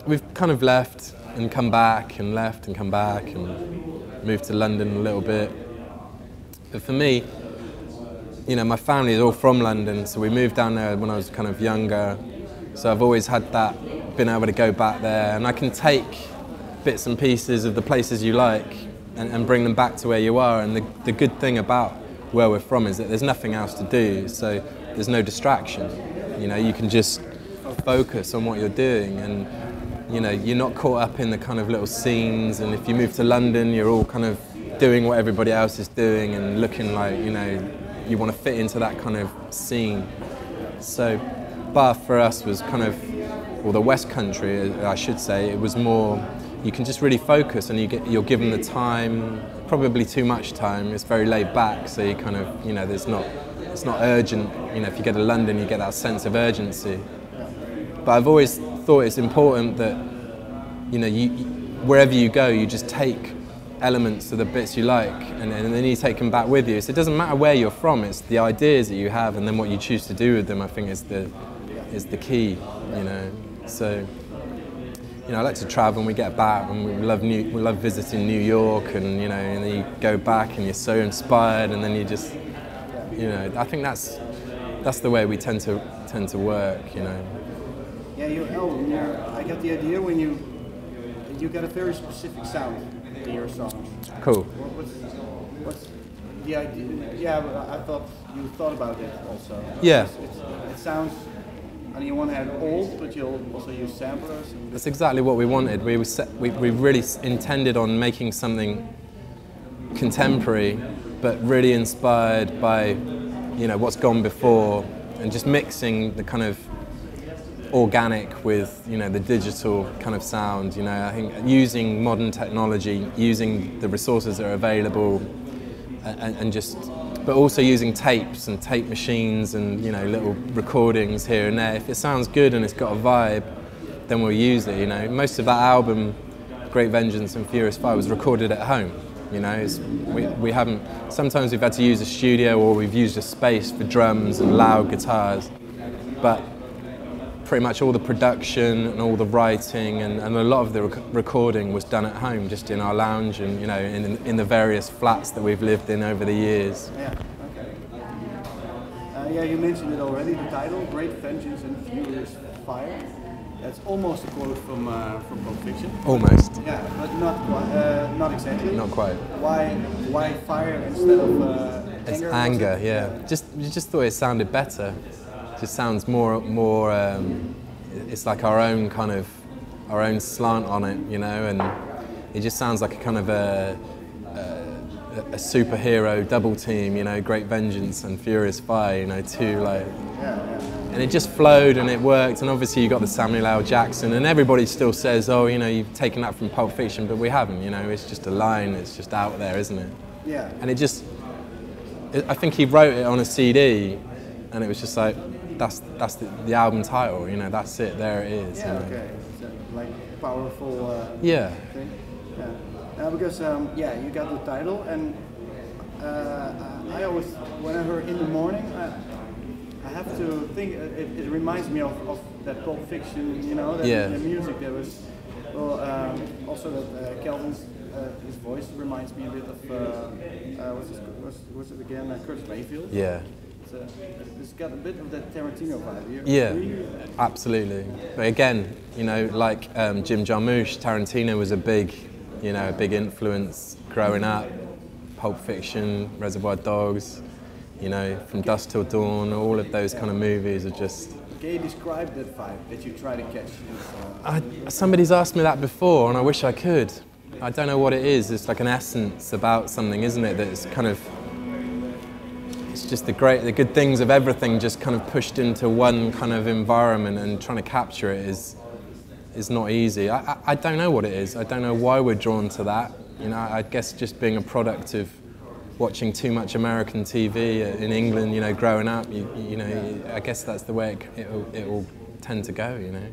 we've kind of left and come back and left and come back and moved to London a little bit. But for me, you know, my family is all from London, so we moved down there when I was kind of younger. So I've always had that, been able to go back there, and I can take bits and pieces of the places you like and bring them back to where you are. And the good thing about where we're from is that there's nothing else to do, so there's no distraction. You know, you can just focus on what you're doing, and you know, you're not caught up in the kind of little scenes. And if you move to London, you're all kind of doing what everybody else is doing and looking like, you know, you want to fit into that kind of scene. So Bath for us was kind of, or the West Country, I should say, it was more, you can just really focus, and you're given the time, probably too much time. It's very laid back, so you kind of, you know, it's not urgent. You know, if you get to London, you get that sense of urgency. But I've always thought it's important that, you know, wherever you go, you just take elements of the bits you like, and then you take them back with you. So it doesn't matter where you're from, it's the ideas that you have and then what you choose to do with them, I think is the key, you know. So, you know, I like to travel, and we get back and we love visiting New York, and you know, and then you go back and you're so inspired, and then you just, you know, I think that's the way we tend to work, you know. Yeah, your album, I got the idea when you got a very specific sound in your songs. Cool. What's the idea? Yeah, I thought you thought about it also. Yeah. It sounds, on the one hand, old, but you'll also use samplers. That's exactly what we wanted. We really intended on making something contemporary, but really inspired by, you know, what's gone before, and just mixing the kind of organic with, you know, the digital kind of sound. You know, I think using modern technology, using the resources that are available, and just, but also using tapes and tape machines and, you know, little recordings here and there. If it sounds good and it's got a vibe, then we'll use it. You know, most of that album, Great Vengeance and Furious Fire, was recorded at home. You know, we haven't. Sometimes we've had to use a studio, or we've used a space for drums and loud guitars, but pretty much all the production and all the writing and a lot of the recording was done at home, just in our lounge, and you know, in the various flats that we've lived in over the years. Yeah. Okay. Yeah, you mentioned it already. The title, Great Vengeance and Furious Fire. That's almost a quote from Pulp Fiction. Almost. Yeah, but not quite. Not exactly. Not quite. Why fire instead of anger? It's anger. Yeah. We just thought it sounded better. Just sounds more. It's like our own slant on it, you know, and it just sounds like a kind of a superhero double team, you know, Great Vengeance and Furious Fire, you know, two like. Yeah. And it just flowed and it worked, and obviously you got the Samuel L. Jackson, and everybody still says, oh, you know, you've taken that from Pulp Fiction, but we haven't, you know, it's just a line, it's just out there, isn't it? Yeah. And I think he wrote it on a CD, and it was just like, that's the album title, you know, that's it, there it is. Yeah, you know? okay. It's a, like, powerful yeah. thing. Yeah. Because, yeah, you got the title, and I always, when I heard In the Morning, I have to think, it reminds me of that Pulp Fiction, you know, that the music that was, well, also that Calvin's, his voice reminds me a bit of, what's it again, Curtis Mayfield. Yeah. It's got a bit of that Tarentino vibe. Yeah, absolutely. But again, you know, like Jim Jarmusch, Tarentino was a big influence growing up. Pulp Fiction, Reservoir Dogs, you know, From Dusk Till Dawn, all of those kind of movies are just... Can you describe that vibe that you try to catch? Somebody's asked me that before, and I wish I could. I don't know what it is. It's like an essence about something, isn't it? That's kind of... It's just the good things of everything just kind of pushed into one kind of environment, and trying to capture it is not easy. I don't know what it is. I don't know why we're drawn to that. You know, I guess just being a product of watching too much American TV in England, you know, growing up, you know, I guess that's the way it will tend to go, you know.